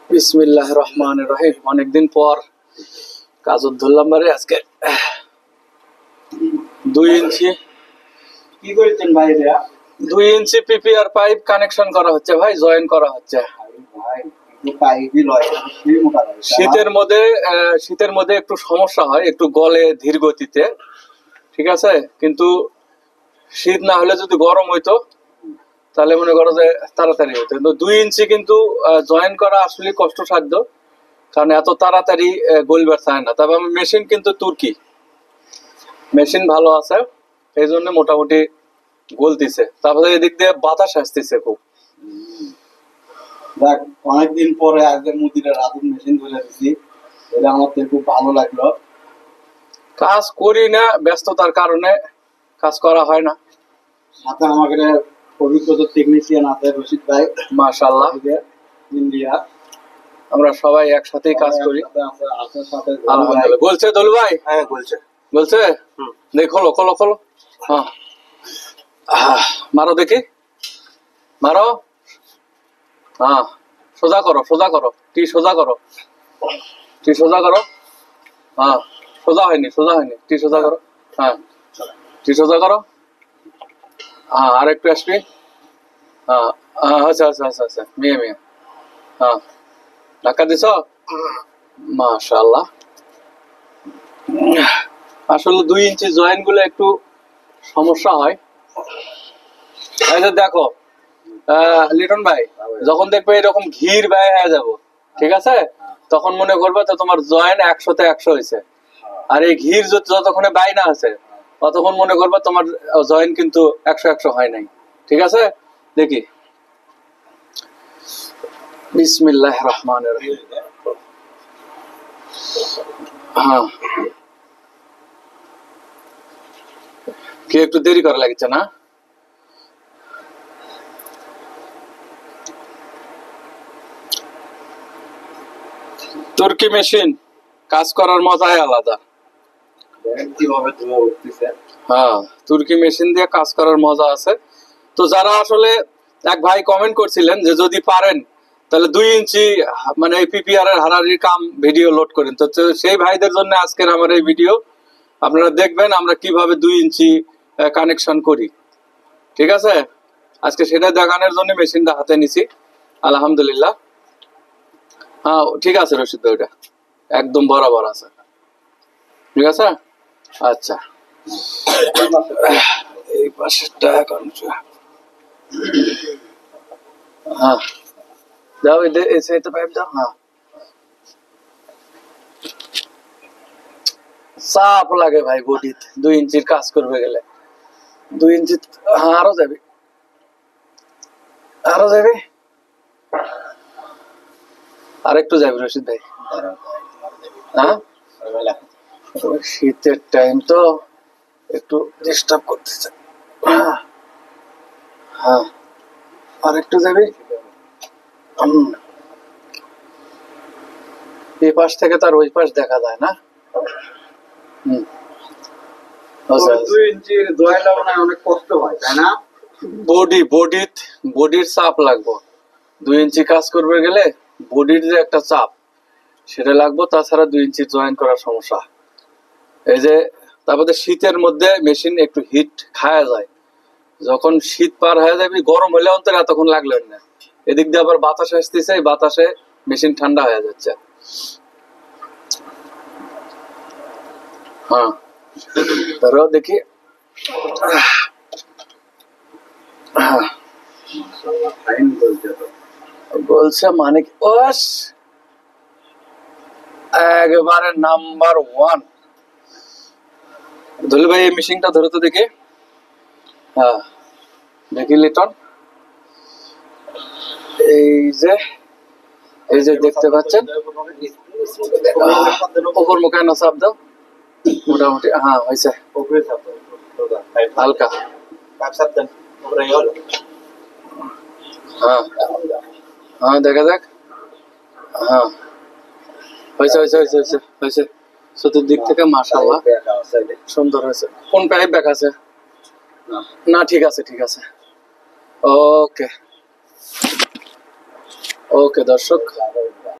বিসমিল্লাহির রহমানির রহিম। অনেকদিন পর কাজ ধরলাম বারে আজকে 2 ইঞ্চি কি করেছেন ভাই? 2 ইঞ্চি পিপিআর পাইপ কানেকশন করা হচ্ছে ভাই, জয়েন করা হচ্ছে। শীতের মধ্যে একটু সমস্যা হয়, একটু গলে ধীর গতিতে, ঠিক আছে। কিন্তু শীত না হলে যদি গরম হইতো তাহলে মনে করো যে তাড়াতাড়ি হতো। কিন্তু 2 ইঞ্চি কিন্তু জয়েন করা আসলে কষ্টসাধ্য, কারণ এত তাড়াতাড়ি গলবার চায় না। তবে আমার মেশিন কিন্তু তুর্কি মেশিন, ভালো আছে, এই জন্য মোটামুটি গলতিছে। তারপরে এদিক দিয়ে বাতাস আসতেছে খুব। দেখ, অনেকদিন পরে আজকে মুদিরা রাতুন মেশিন ধরে দিচ্ছি, এটা আমার তো খুব ভালো লাগলো। কাজ করি না, ব্যস্ততার কারণে কাজ করা হয় না। সাথে আমাদের অভিজ্ঞতা টেকনিশিয়ান আছে রশিদ ভাই, মাশাআল্লাহ, ইন্ডিয়া। আমরা সবাই একসাথেই কাজ করি আলহামদুলিল্লাহ। বলছে দোল ভাই? হ্যাঁ বলছে। দেখো, খোলো খোলো খোলো। হ্যাঁ, মারো দেখি, মারো। হ্যাঁ, সোজা করো, সোজা করো, টি সোজা করো, টি সোজা করো। হ্যাঁ, সোজা হয়নি, টি সোজা করো। হ্যাঁ, টি সোজা করো। হ্যাঁ, আর একটু আসবি। হ্যাঁ, আচ্ছা আচ্ছা আচ্ছা আচ্ছা, মেয়ে। হ্যাঁ, ধাক্কা দিছ, মাশাআল্লাহ। আসলে 2 ইঞ্চি জয়েন্ট গুলো একটু সমস্যা হয়। এই যে দেখো লিটন ভাই, যখন দেখবে এরকম ঘির ব্যয় হয়ে যাবো, ঠিক আছে, তখন মনে করবে তো তোমার জয়েন্ট 100-তে 100 হয়েছে। আর এই ঘির যতক্ষণে বাই না আছে ততক্ষণ মনে করবে তোমার জয়েন্ট কিন্তু 100-100 হয় নাই। ঠিক আছে, দেখি। বিসমিল্লাহির রহমানির রহিম। হ্যাঁ, কি একটু দেরি করা লাগছে না? তুর্কি মেশিন কাজ করার মজাই আলাদা। কিভাবে ধোয়া উঠতেছে। হ্যাঁ, তুর্কি মেশিন দিয়ে কাজ করার মজা আছে। তো যারা আসলে, এক ভাই কমেন্ট করছিলেন যে যদি পারেন তাহলে 2 ইঞ্চি মানে পিপিআর এর হারারির কাম ভিডিও লোড করেন। তো সেই ভাইদের জন্য আজকের আমার এই ভিডিও। আপনারা দেখবেন আমরা কিভাবে 2 ইঞ্চি কানেকশন করি। ঠিক আছে, আজকে সেটা দেখানোর জন্য মেশিনটা হাতে নিছি আলহামদুলিল্লাহ। হ্যাঁ ঠিক আছে রশিদ ভাই, ওটা একদম বরাবর আছে। ঠিক আছে, আচ্ছা। এই পাশেরটা এখন, হ্যাঁ দাও, এই সাইডটা পাইপ দাও। হ্যাঁ, চাপ লাগে ভাই বডিতে 2 ইঞ্চির কাজ করবে গেলে। 2 ইঞ্চি, হ্যাঁ আরো যাবে, আরেকটু যাবে রশিদ ভাই। হ্যাঁ, শীতের টাইম তো একটু ডিস্টার্ব করতেছে। হ্যাঁ, আরেকটু যাবে। এই পাশ থেকে তার ওই পাশ দেখা যায় না। আচ্ছা, 2 ইঞ্চির জয়েন্ট লাগানো অনেক কষ্ট হয়, তাই না? বডির চাপ লাগবে। 2 ইঞ্চি কাজ করবে গেলে বডির যে একটা চাপ সেটা লাগবে, তাছাড়া 2 ইঞ্চি জয়েন করার সমস্যা। এই যে তারপরে শীতের মধ্যে মেশিন একটু হিট খাওয়া যায়। যখন শীত পার হয়ে যাবে, গরম হলে অন্তর এতক্ষণ লাগলেন না, এদিক দিয়ে আবার বাতাস আসতেছে, এই বাতাসে মেশিন ঠান্ডা হয়ে যাচ্ছে। হ্যাঁ, ধরো দেখি। বলছে মানে কি, একেবারে নাম্বার 1। ধুলি ভাই এই মেশিনটা ধরে তো দেখি। হ্যাঁ দেখি লিটন, এই যে দেখতে পাচ্ছেন, উপর মুখে না চাপ দাও, মোটামুটি। হ্যাঁ হয়েছে, হালকা। হ্যাঁ হ্যাঁ, দেখা যাক। হ্যাঁ হয়েছে চতুর্দিক থেকে মাশাআল্লাহ সুন্দর হয়েছে। কোন পাইপ ব্যাক আছে? না ঠিক আছে, ওকে। ওকে দর্শক